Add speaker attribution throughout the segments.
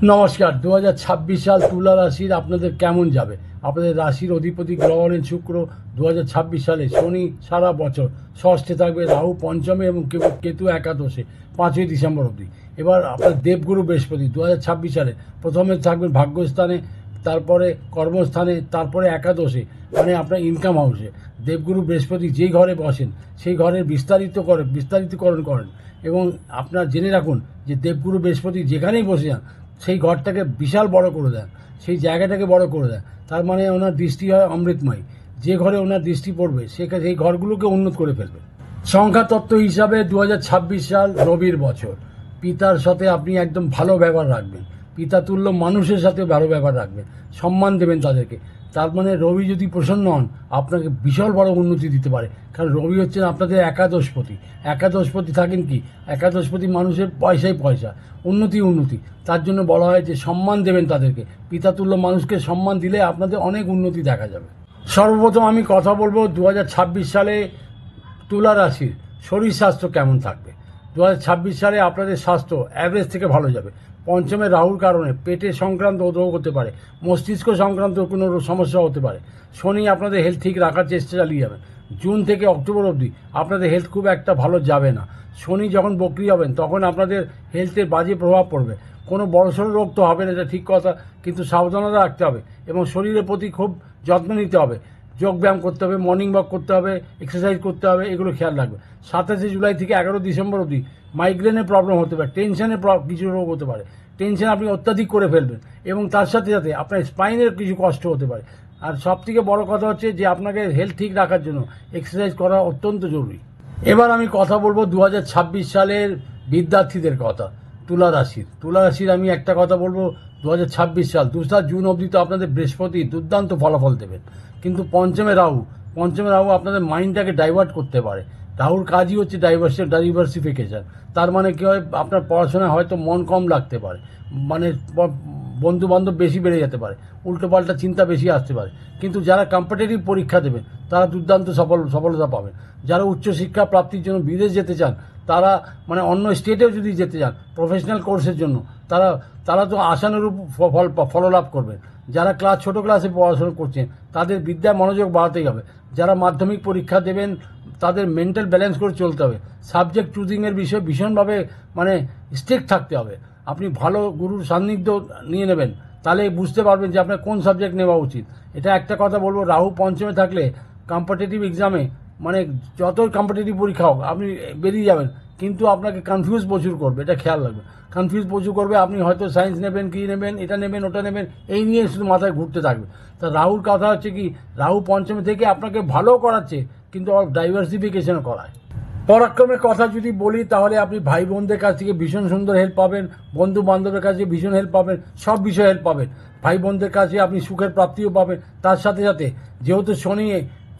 Speaker 1: নমস্কার। 2026 সাল তুলা রাশির আপনাদের কেমন যাবে? আপনাদের রাশির অধিপতি গ্রহ হলেন শুক্র। 2026 সালে শনি সারা বছর ষষ্ঠে থাকবে, রাহু পঞ্চমে এবং কেতু একাদশে 5ই ডিসেম্বর অবধি। এবার আপনার দেবগুরু বৃহস্পতি 2026 সালে প্রথমে থাকবেন ভাগ্যস্থানে, তারপরে কর্মস্থানে, তারপরে একাদশে, মানে আপনার ইনকাম হাউসে। দেবগুরু বৃহস্পতি যেই ঘরে বসেন সেই ঘরের বিস্তারিতকরণ করেন। এবং আপনার জেনে রাখুন যে দেবগুরু বৃহস্পতি যেখানেই বসে যান সেই ঘরটাকে বিশাল বড় করে দেন, সেই জায়গাটাকে বড় করে দেন। তার মানে ওনার দৃষ্টি হয় অমৃতময়। যে ঘরে ওনার দৃষ্টি পড়বে সেই ঘরগুলোকে উন্নত করে ফেলবে। সংখ্যাতত্ত্ব হিসাবে 2026 সাল রবির বছর। পিতার সাথে আপনি একদম ভালো ব্যবহার রাখবেন, পিতাতুল্য মানুষের সাথে ভালো ব্যবহার রাখবেন, সম্মান দেবেন তাদেরকে। তার মানে রবি যদি প্রসন্ন হন আপনাকে বিশাল বড় উন্নতি দিতে পারে, কারণ রবি হচ্ছেন আপনাদের একাদশপতি। একাদশপতি থাকেন কি, একাদশপতি মানুষের পয়সাই পয়সা, উন্নতি। তার জন্য বলা হয় যে সম্মান দেবেন তাদেরকে। পিতাতুল্য মানুষকে সম্মান দিলে আপনাদের অনেক উন্নতি দেখা যাবে। সর্বপ্রথম আমি কথা বলবো 2026 সালে তুলা রাশির শরীর স্বাস্থ্য কেমন থাকবে। 2026 সালে আপনাদের স্বাস্থ্য অ্যাভারেজ থেকে ভালো যাবে। পঞ্চমে রাহুর কারণে পেটের সংক্রান্ত রোগ হতে পারে, মস্তিষ্ক সংক্রান্ত কোনো সমস্যা হতে পারে। শনি আপনাদের হেলথ ঠিক রাখার চেষ্টা চালিয়ে যাবেন। জুন থেকে অক্টোবর অবধি আপনাদের হেলথ খুব একটা ভালো যাবে না। শনি যখন বক্রি হবেন তখন আপনাদের হেলথের বাজে প্রভাব পড়বে। কোনো বড়সড় রোগ তো হবে না, এটা ঠিক কথা, কিন্তু সাবধানতা রাখতে হবে এবং শরীরের প্রতি খুব যত্ন নিতে হবে। যোগব্যায়াম করতে হবে, মর্নিং ওয়াক করতে হবে, এক্সারসাইজ করতে হবে, এগুলো খেয়াল রাখবে। 27 জুলাই থেকে 11 ডিসেম্বর অবধি মাইগ্রেনের প্রবলেম হতে পারে, টেনশনের কিছু রোগ হতে পারে। টেনশন আপনি অত্যাধিক করে ফেলবেন এবং তার সাথে সাথে আপনার স্পাইনের কিছু কষ্ট হতে পারে। আর সবথেকে বড় কথা হচ্ছে যে আপনাকে হেলথ ঠিক রাখার জন্য এক্সারসাইজ করা অত্যন্ত জরুরি। এবার আমি কথা বলবো 2026 সালের বিদ্যার্থীদের কথা। তুলা রাশির আমি একটা কথা বলবো, 2026 সাল 2 জুন অবধি তো আপনাদের বৃহস্পতি দুর্দান্ত ফলাফল দেবেন, কিন্তু পঞ্চমে রাহু আপনাদের মাইন্ডটাকে ডাইভার্ট করতে পারে। রাহুর কাজই হচ্ছে ডাইভার্সিফিকেশন। তার মানে কী হয়, আপনার পড়াশোনায় হয়তো মন কম লাগতে পারে, মানে বন্ধু বান্ধব বেশি বেড়ে যেতে পারে, উল্টোপাল্টা চিন্তা বেশি আসতে পারে। কিন্তু যারা কম্পিটিটিভ পরীক্ষা দেবেন তারা দুর্দান্ত সফলতা পাবেন। যারা উচ্চশিক্ষা প্রাপ্তির জন্য বিদেশ যেতে চান, তারা মানে অন্য স্টেটেও যদি যেতে চান প্রফেশনাল কোর্সের জন্য, তারা তো আশানুরূপ ফললাভ করবেন। যারা ছোটো ক্লাসে পড়াশোনা করছেন তাদের বিদ্যায় মনোযোগ বাড়াতেই হবে। যারা মাধ্যমিক পরীক্ষা দেবেন তাদের মেন্টাল ব্যালেন্স করে চলতে হবে। সাবজেক্ট চুজিংয়ের বিষয়ে ভীষণভাবে মানে স্ট্রিক্ট থাকতে হবে। আপনি ভালো গুরুর সান্নিধ্য নিয়ে নেবেন, তাহলে বুঝতে পারবেন যে আপনার কোন সাবজেক্ট নেওয়া উচিত। এটা একটা কথা বলবো, রাহু পঞ্চমে থাকলে কম্পিটিটিভ এক্সামে মানে যতই কম্পিটিটিভ পরীক্ষা হোক আপনি বেরিয়ে যাবেন, কিন্তু আপনাকে কনফিউজ প্রচুর করবে, এটা খেয়াল রাখবেন। কনফিউজ প্রচুর করবে, আপনি হয়তো সায়েন্স নেবেন, কী নেবেন, এটা নেবেন ওটা নেবেন, এই নিয়ে শুধু মাথায় ঘুরতে থাকবে। তা রাহুর কথা হচ্ছে কি, রাহু পঞ্চমে থেকে আপনাকে ভালো করাচ্ছে কিন্তু ডাইভার্সিফিকেশন করায়। পরাক্রমের কথা যদি বলি তাহলে আপনি ভাই বোনদের কাছ থেকে ভীষণ সুন্দর হেল্প পাবেন, বন্ধু বান্ধবের কাছে ভীষণ হেল্প পাবেন, সব বিষয়ে হেল্প পাবেন। ভাই বোনদের কাছে আপনি সুখের প্রাপ্তিও পাবেন। তার সাথে সাথে যেহেতু শনি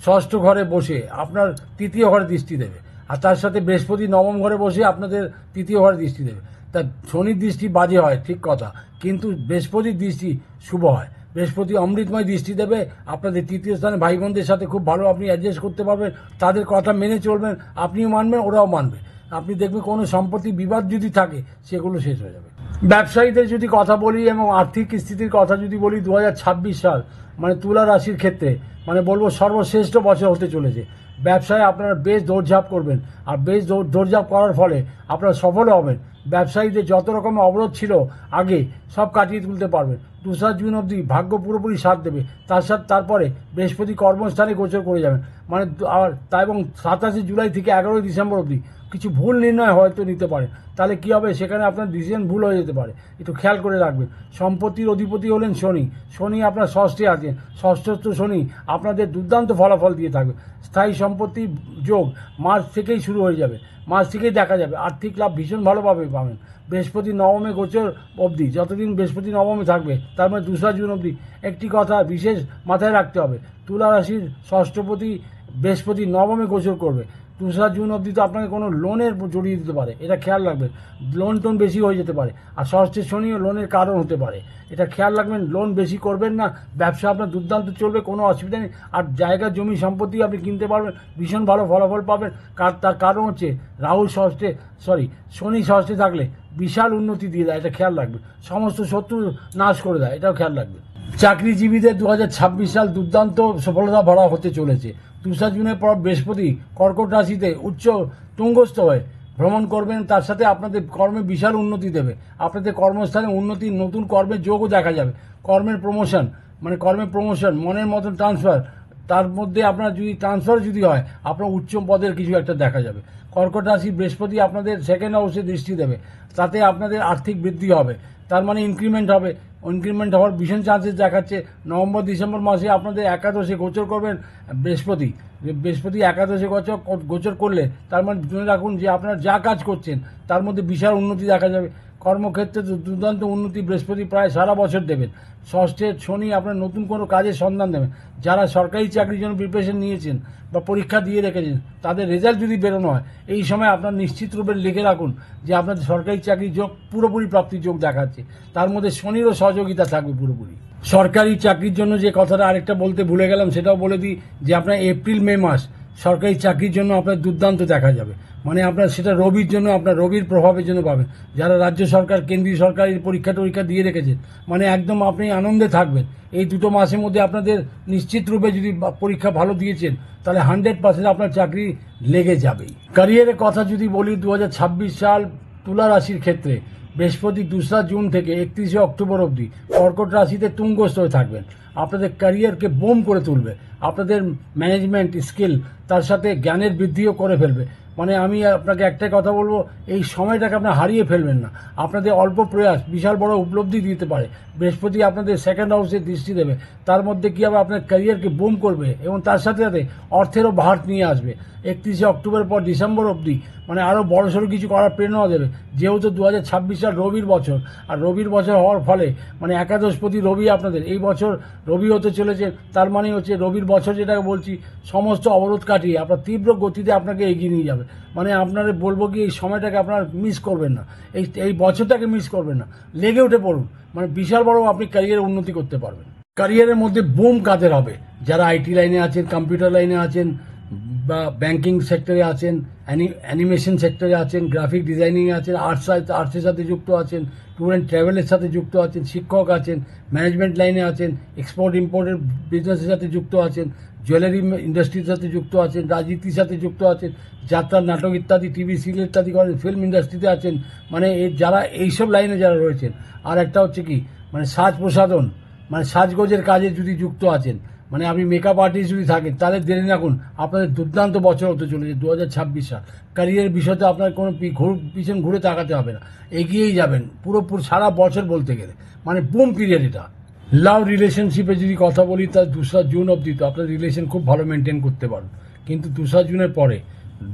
Speaker 1: ষষ্ঠ ঘরে বসে আপনার তৃতীয় ঘরে দৃষ্টি দেবে, আর তার সাথে বৃহস্পতি নবম ঘরে বসে আপনাদের তৃতীয় ঘরে দৃষ্টি দেবে। তা শনির দৃষ্টি বাজে হয় ঠিক কথা, কিন্তু বৃহস্পতির দৃষ্টি শুভ হয়। বৃহস্পতি অমৃতময় দৃষ্টি দেবে আপনাদের তৃতীয় স্থানে। ভাই বোনদের সাথে খুব ভালো আপনি অ্যাডজাস্ট করতে পারবেন, তাদের কথা মেনে চলবেন, আপনিও মানবেন ওরাও মানবে। আপনি দেখবেন কোনো সম্পত্তি বিবাদ যদি থাকে সেগুলো শেষ হয়ে যাবে। ব্যবসায়ীদের যদি কথা বলি এবং আর্থিক স্থিতির কথা যদি বলি, 2026 সাল মানে তুলা রাশির ক্ষেত্রে মানে বলবো সর্বশ্রেষ্ঠ বছর হতে চলেছে। ব্যবসায় আপনারা বেশ দৌড়ঝাঁপ করবেন, আর বেশ দৌড়ঝাঁপ করার ফলে আপনারা সফল হবেন। ব্যবসায়ীদের যত রকমের অবরোধ ছিল আগে সব কাটিয়ে তুলতে পারবেন। 2 জুন অবধি ভাগ্য পুরোপুরি সাথ দেবে। তারপরে বৃহস্পতি কর্মস্থানে গোচর করে যাবেন, মানে এবং 27 জুলাই থেকে 11 ডিসেম্বর অবধি কিছু ভুল নির্ণয় হয়তো নিতে পারে। তাহলে কী হবে, সেখানে আপনার ডিসিশন ভুল হয়ে যেতে পারে, একটু খেয়াল করে রাখবেন। সম্পত্তির অধিপতি হলেন শনি আপনার ষষ্ঠে আছেন। ষষ্ঠস্থ শনি আপনাদের দুর্দান্ত ফলাফল দিয়ে থাকবে। স্থায়ী সম্পত্তি যোগ মার্চ থেকেই শুরু হয়ে যাবে, মার্চ থেকেই দেখা যাবে। আর্থিক লাভ ভীষণ ভালোভাবে পাবেন। বৃহস্পতি নবমে গোচর অবধি, যতদিন বৃহস্পতি নবমে থাকবে তার মানে 2 জুন অবধি একটি কথা বিশেষ মাথায় রাখতে হবে, তুলা রাশির ষষ্ঠপতি বৃহস্পতি নবমে গোচর করবে। 2রা জুন অবধি তো আপনাকে কোনো লোনের জড়িয়ে দিতে পারে, এটা খেয়াল রাখবেন। লোন টোন বেশি হয়ে যেতে পারে, আর ষষ্ঠের শনিও লোনের কারণ হতে পারে, এটা খেয়াল রাখবেন। লোন বেশি করবেন না, ব্যবসা আপনার দুর্দান্ত চলবে, কোনো অসুবিধা নেই। আর জায়গা জমি সম্পত্তি আপনি কিনতে পারবেন, ভীষণ ভালো ফলাফল পাবেন। তার কারণ হচ্ছে শনি ষষ্ঠে থাকলে বিশাল উন্নতি দিয়ে দেয়, এটা খেয়াল রাখবেন। সমস্ত শত্রু নাশ করে দেয়, এটাও খেয়াল রাখবেন। চাকরিজীবীদের 2026 সাল দুর্দান্ত সফলতা ভরা হতে চলেছে। 2রা জুনের পর বৃহস্পতি কর্কট রাশিতে উচ্চ তুঙ্গস্থ হয়ে ভ্রমণ করবেন, তার সাথে আপনাদের কর্মে বিশাল উন্নতি দেবে। আপনাদের কর্মস্থানে উন্নতি, নতুন কর্মের যোগও দেখা যাবে। কর্মের প্রমোশন, মনের মতন ট্রান্সফার, তার মধ্যে আপনার যদি ট্রান্সফার হয়, আপনার উচ্চ পদের কিছু একটা দেখা যাবে। কর্কট রাশি বৃহস্পতি আপনাদের সেকেন্ড হাউসে দৃষ্টি দেবে, তাতে আপনাদের আর্থিক বৃদ্ধি হবে, তার মানে ইনক্রিমেন্ট হবে। ইনক্রিমেন্ট হওয়ার ভীষণ চান্সেস দেখাচ্ছে। নভেম্বর ডিসেম্বর মাসে আপনাদের একাদশে গোচর করবেন বৃহস্পতি একাদশে গোচর করলে তার মানে জেনে রাখুন যে আপনারা যা কাজ করছেন তার মধ্যে বিশাল উন্নতি দেখা যাবে। কর্মক্ষেত্রে দুর্দান্ত উন্নতি বৃহস্পতি প্রায় সারা বছর দেবেন। ষষ্ঠের শনি আপনার নতুন কোনো কাজের সন্ধান দেবেন। যারা সরকারি চাকরির জন্য প্রিপারেশন নিয়েছেন বা পরীক্ষা দিয়ে রেখেছেন, তাদের রেজাল্ট যদি বেরোনো হয়, এই সময় আপনার নিশ্চিত রূপে লিখে রাখুন যে আপনাদের সরকারি চাকরির যোগ পুরোপুরি প্রাপ্তির যোগ দেখাচ্ছে। তার মধ্যে শনিরও সহযোগিতা থাকবে পুরোপুরি। সরকারি চাকরির জন্য যে কথাটা আরেকটা বলতে ভুলে গেলাম, সেটাও বলে দিই যে আপনার এপ্রিল মে মাস সরকারি চাকরির জন্য আপনার দুর্দান্ত দেখা যাবে। মানে আপনার সেটা রবির জন্য, আপনার রবির প্রভাবের জন্য পাবেন। যারা রাজ্য সরকার, কেন্দ্রীয় সরকারের পরীক্ষা দিয়ে রেখেছেন, মানে একদম আপনি আনন্দে থাকবেন। এই 2টো মাসের মধ্যে আপনাদের নিশ্চিত রূপে যদি পরীক্ষা ভালো দিয়েছেন, তাহলে 100% আপনার চাকরি লেগে যাবেই। ক্যারিয়ারের কথা যদি বলি, 2026 সাল তুলা রাশির ক্ষেত্রে বৃহস্পতি 2রা জুন থেকে 31শে অক্টোবর অবধি কর্কট রাশিতে তুঙ্গস্থ হয়ে থাকবেন। আপনাদের ক্যারিয়ারকে বোম করে তুলবে, আপনাদের ম্যানেজমেন্ট স্কিল, তার সাথে জ্ঞানের বৃদ্ধিও করে ফেলবে। মানে আমি আপনাকে একটাই কথা বলবো, এই সময়টাকে আপনার হারিয়ে ফেলবেন না। আপনাদের অল্প প্রয়াস বিশাল বড় উপলব্ধি দিতে পারে। বৃহস্পতি আপনাদের সেকেন্ড হাউসে দৃষ্টি দেবে, তার মধ্যে কী হবে, আপনার ক্যারিয়ারকে বুম করবে এবং তার সাথে সাথে অর্থেরও ভাট নিয়ে আসবে। 31শে অক্টোবরের পর ডিসেম্বর অবধি মানে আরও বড়সড় কিছু করার প্রেরণা দেবে। যেহেতু 2026 সাল রবির বছর, আর রবির বছর হওয়ার ফলে মানে একাদশপতি রবি আপনাদের এই বছর রবি হতে চলেছে। তার মানে হচ্ছে রবির বছর যেটাকে বলছি, সমস্ত অবরোধ কাটিয়ে আপনার তীব্র গতিতে আপনাকে এগিয়ে নিয়ে যাবে। মানে আপনারা বলবো কি, এই সময়টাকে আপনার মিস করবেন না, এই বছরটাকে মিস করবেন না, লেগে উঠে পড়ুন। মানে বিশাল বড় আপনি ক্যারিয়ারে উন্নতি করতে পারবেন। ক্যারিয়ারের মধ্যে বুম কাদের হবে, যারা আইটি লাইনে আছেন, কম্পিউটার লাইনে আছেন, বা ব্যাংকিং সেক্টরে আছেন, অ্যানিমেশন সেক্টরে আছেন, গ্রাফিক ডিজাইনিংয়ে আছেন, আর্টসের সাথে যুক্ত আছেন, ট্যুর অ্যান্ড ট্রাভেলের সাথে যুক্ত আছেন, শিক্ষক আছেন, ম্যানেজমেন্ট লাইনে আছেন, এক্সপোর্ট ইম্পোর্টের বিজনেসের সাথে যুক্ত আছেন, জুয়েলারি ইন্ডাস্ট্রির সাথে যুক্ত আছেন, রাজনীতির সাথে যুক্ত আছেন, যাত্রা, নাটক ইত্যাদি, টিভি সিরিয়াল ইত্যাদি করেন, ফিল্ম ইন্ডাস্ট্রিতে আছেন, মানে যারা এইসব লাইনে যারা রয়েছেন। আর একটা হচ্ছে কি, মানে সাজ প্রসাধন, মানে সাজগোজের কাজে যদি যুক্ত আছেন, মানে আপনি মেকআপ আর্টিস্ট যদি থাকেন, তাহলে দেরি রাখুন, আপনাদের দুর্দান্ত বছর হতে চলেছে 2026 সাল। ক্যারিয়ার বিষয়তে আপনার কোনো পিছন ঘুরে তাকাতে হবে না, এগিয়েই যাবেন পুরোপুরি সারা বছর বলতে গেলে, মানে বুম পিরিয়ড এটা। লাভ রিলেশনশিপে যদি কথা বলি, তার 2রা জুন অবধি তো আপনার রিলেশন খুব ভালো মেনটেন করতে পারেন। কিন্তু 2রা জুনের পরে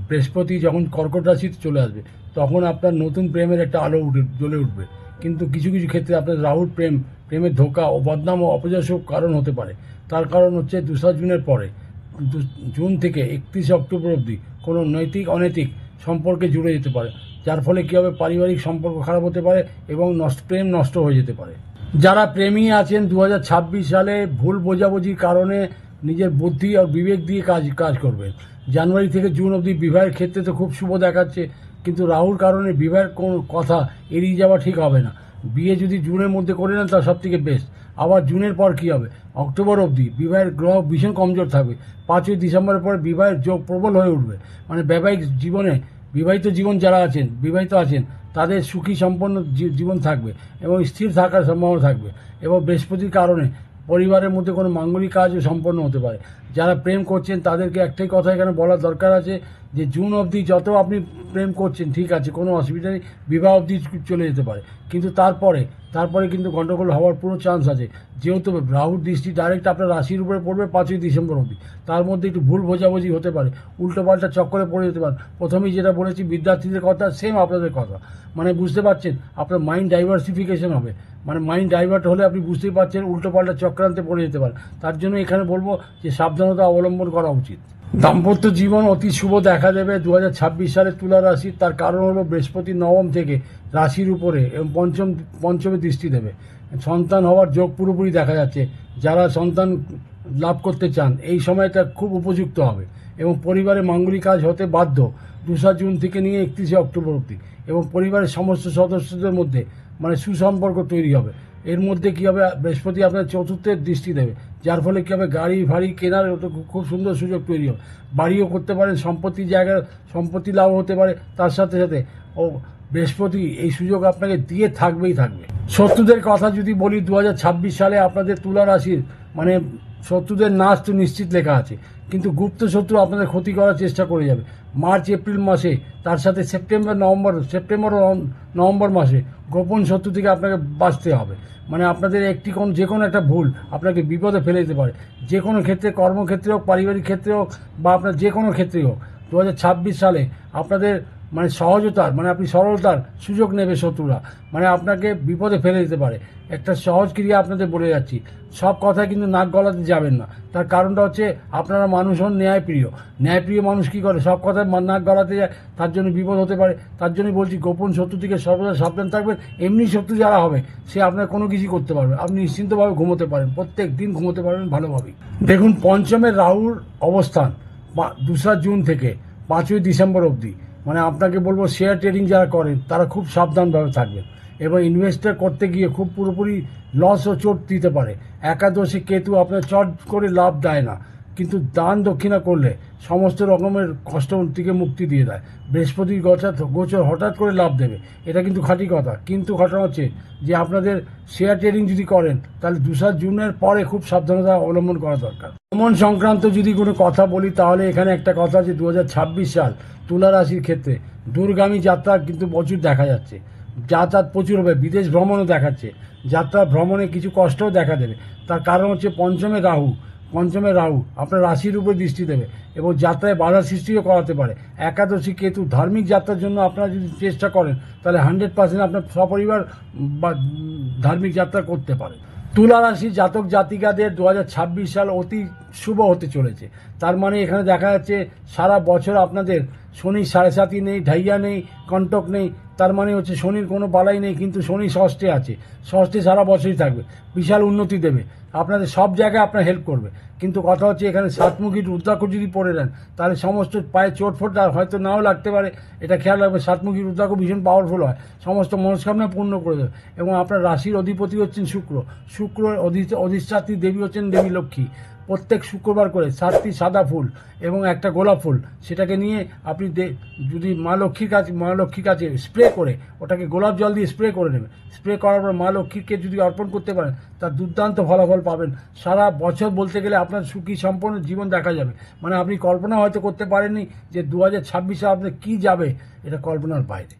Speaker 1: বৃহস্পতি যখন কর্কট রাশিতে চলে আসবে, তখন আপনার নতুন প্রেমের একটা আলো জ্বলে উঠবে। কিন্তু কিছু কিছু ক্ষেত্রে আপনার রাহুর প্রেমের ধোঁকা ও বদনাম ও অপযশও কারণ হতে পারে। তার কারণ হচ্ছে 2রা জুনের পরে জুন থেকে 31শে অক্টোবর অবধি কোনো নৈতিক অনৈতিক সম্পর্কে জুড়ে যেতে পারে, যার ফলে কী হবে, পারিবারিক সম্পর্ক খারাপ হতে পারে এবং প্রেম নষ্ট হয়ে যেতে পারে। যারা প্রেমী আছেন, 2026 সালে ভুল বোঝাবুঝির কারণে নিজের বুদ্ধি আর বিবেক দিয়ে কাজ করবেন। জানুয়ারি থেকে জুন অবধি বিবাহের ক্ষেত্রে তো খুব শুভ দেখাচ্ছে, কিন্তু রাহুর কারণে বিবাহের কোনো কথা এড়িয়ে যাওয়া ঠিক হবে না। বিয়ে যদি জুনের মধ্যে করে নেন, তা সব থেকে বেস্ট। আবার জুনের পর কী হবে, অক্টোবর অবধি বিবাহের গ্রহ ভীষণ কমজোর থাকবে। 5ই ডিসেম্বরের পরে বিবাহের যোগ প্রবল হয়ে উঠবে। মানে বৈবাহিক জীবনে, বিবাহিত জীবন যারা আছেন, বিবাহিত আছেন, তাদের সুখী সম্পন্ন জীবন থাকবে এবং স্থির থাকার সম্ভাবনা থাকবে। এবং বৃহস্পতির কারণে পরিবারের মধ্যে কোনো মাঙ্গলিক কাজও সম্পন্ন হতে পারে। যারা প্রেম করছেন, তাদেরকে একটাই কথা এখানে বলার দরকার আছে যে জুন অবধি যত আপনি প্রেম করছেন ঠিক আছে, কোনো অসুবিধা নেই, বিবাহ অবধি চলে যেতে পারে। কিন্তু তারপরে কিন্তু গণ্ডগোল হওয়ার পুরো চান্স আছে। যেহেতু রাহুর দৃষ্টি ডাইরেক্ট আপনার রাশির উপরে পড়বে 5ই ডিসেম্বর অবধি, তার মধ্যে একটু ভুল বোঝাবুঝি হতে পারে, উল্টোপাল্টা চক্করে পড়ে যেতে পারে। প্রথমেই যেটা বলেছি, বিদ্যার্থীদের কথা সেম আপনাদের কথা, মানে বুঝতে পারছেন, আপনার মাইন্ড ডাইভার্সিফিকেশন হবে। মানে মাইন্ড ডাইভার্ট হলে আপনি বুঝতেই পারছেন উল্টোপাল্টা চক্রান্তে পড়ে যেতে পারে। তার জন্য এখানে বলবো যে সাবধানতা অবলম্বন করা উচিত। দাম্পত্য জীবন অতি শুভ দেখা দেবে 2026 সালে তুলা রাশি। তার কারণ হলো বৃহস্পতি নবম থেকে রাশির উপরে এবং পঞ্চমে দৃষ্টি দেবে। সন্তান হওয়ার যোগ পুরোপুরি দেখা যাচ্ছে। যারা সন্তান লাভ করতে চান এই সময়টা খুব উপযুক্ত হবে এবং পরিবারে মাঙ্গলিক কাজ হতে বাধ্য 2 জুন থেকে নিয়ে 31 অক্টোবর অবধি। এবং পরিবারের সমস্ত সদস্যদের মধ্যে মানে সুসম্পর্ক তৈরি হবে। এর মধ্যে কী হবে, বৃহস্পতি আপনার চতুর্থের দৃষ্টি দেবে, যার ফলে কী হবে, গাড়ি ফাড়ি কেনার ওটা খুব সুন্দর সুযোগ তৈরি হবে। বাড়িও করতে পারেন, সম্পত্তির জায়গায় সম্পত্তি লাভ হতে পারে। তার সাথে সাথে ও বৃহস্পতি এই সুযোগ আপনাকে দিয়ে থাকবেই থাকবে। শত্রুদের কথা যদি বলি, 2026 সালে আপনাদের তুলা রাশির মানে শত্রুদের নাশ তো নিশ্চিত লেখা আছে, কিন্তু গুপ্ত শত্রু আপনাদের ক্ষতি করার চেষ্টা করে যাবে মার্চ এপ্রিল মাসে। তার সাথে সেপ্টেম্বর ও নভেম্বর মাসে গোপন শত্রু থেকে আপনাকে বাঁচতে হবে। মানে আপনাদের যে কোনো একটা ভুল আপনাকে বিপদে ফেলে দিতে পারে, যে কোনো ক্ষেত্রে, কর্মক্ষেত্রে হোক, পারিবারিক ক্ষেত্রে হোক, বা আপনার যে কোনো ক্ষেত্রেই হোক। 2026 সালে আপনাদের মানে সহজতার মানে আপনি সরলতার সুযোগ নেবে শত্রুরা, মানে আপনাকে বিপদে ফেলে দিতে পারে। একটা সহজ ক্রিয়া আপনাদের বলে যাচ্ছি, সব কথা কিন্তু নাক গলাতে যাবেন না। তার কারণটা হচ্ছে আপনারা মানুষ হন ন্যায়প্রিয়। ন্যায়প্রিয় মানুষ কী করে, সব কথায় নাক গলাতে যায়, তার জন্য বিপদ হতে পারে। তার জন্যই বলছি গোপন শত্রু থেকে সর্বদা সাবধান থাকবেন। এমনি শত্রু যারা হবে সে আপনার কোনো কিছুই করতে পারবে, আপনি নিশ্চিন্তভাবে ঘুমোতে পারেন, প্রত্যেক দিন ঘুমোতে পারবেন ভালোভাবেই। দেখুন, পঞ্চমের রাহুর অবস্থান 2 জুন থেকে 5ই ডিসেম্বর অবধি। মানে আপনাকে বলবো, শেয়ার ট্রেডিং যারা করেন তারা খুব সাবধানভাবে থাকবেন এবং ইনভেস্টার করতে গিয়ে খুব পুরোপুরি লস ও চোট দিতে পারে। একাদশী কেতু আপনার চট করে লাভ দেয় না, কিন্তু দান দক্ষিণা করলে সমস্ত রকমের কষ্ট থেকে মুক্তি দিয়ে দেয়। বৃহস্পতির গোচর হঠাৎ করে লাভ দেবে, এটা কিন্তু খাঁটি কথা। কিন্তু ঘটনা হচ্ছে যে আপনাদের শেয়ার ট্রেডিং যদি করেন তাহলে 2 জুনের পরে খুব সাবধানতা অবলম্বন করা দরকার। ভ্রমণ সংক্রান্ত যদি কোনো কথা বলি তাহলে এখানে একটা কথা যে 2026 সাল তুলা রাশির ক্ষেত্রে দূরগামী যাত্রা কিন্তু প্রচুর দেখা যাচ্ছে। যাতায়াত প্রচুর হবে, বিদেশ ভ্রমণও দেখাচ্ছে। যাত্রা ভ্রমণে কিছু কষ্টও দেখা দেবে। তার কারণ হচ্ছে পঞ্চমে রাহু আপনার রাশির উপর দৃষ্টি দেবে এবং যাত্রায় বাধা সৃষ্টিও করাতে পারে। একাদশী কেতু ধার্মিক যাত্রার জন্য আপনারা যদি চেষ্টা করেন তাহলে 100% আপনার সপরিবার বা ধার্মিক যাত্রা করতে পারে। তুলা রাশি জাতক জাতিকাদের 2026 সাল অতি শুভ হতে চলেছে। তার মানে এখানে দেখা যাচ্ছে সারা বছর আপনাদের শনি 7.5 নেই, ঢাইয়া নেই, কন্টক নেই। তার মানে হচ্ছে শনির কোনো বালাই নেই, কিন্তু শনি ষষ্ঠে আছে। ষষ্ঠে সারা বছরই থাকবে, বিশাল উন্নতি দেবে, আপনাদের সব জায়গায় আপনার হেল্প করবে। কিন্তু কথা হচ্ছে এখানে 7মুখী রুদ্রাক্ষ যদি পড়ে দেন তাহলে সমস্ত পায়ে চোটফোট হয়তো নাও লাগতে পারে, এটা খেয়াল রাখবে। 7মুখী রুদ্রাক্ষ ভীষণ পাওয়ারফুল হয়, সমস্ত মনস্কামনা পূর্ণ করে দেবে। এবং আপনার রাশির অধিপতি হচ্ছেন শুক্র অধিষ্ঠাত্রী দেবী হচ্ছেন দেবী লক্ষ্মী। প্রত্যেক শুক্রবার করে 7টি সাদা ফুল এবং একটা গোলাপ ফুল সেটাকে নিয়ে আপনি যদি মা লক্ষ্মীর কাছে স্প্রে করে ওটাকে গোলাপ জল দিয়ে স্প্রে করে নেবেন। স্প্রে করার পর মা লক্ষ্মীকে যদি অর্পণ করতে পারেন তার দুর্দান্ত ফলাফল পাবেন। সারা বছর বলতে গেলে আপনার সুখী সম্পন্ন জীবন দেখা যাবে। মানে আপনি কল্পনা হয়তো করতে পারেননি যে 2026 সালে আপনার কী যাবে, এটা কল্পনার বাইরে।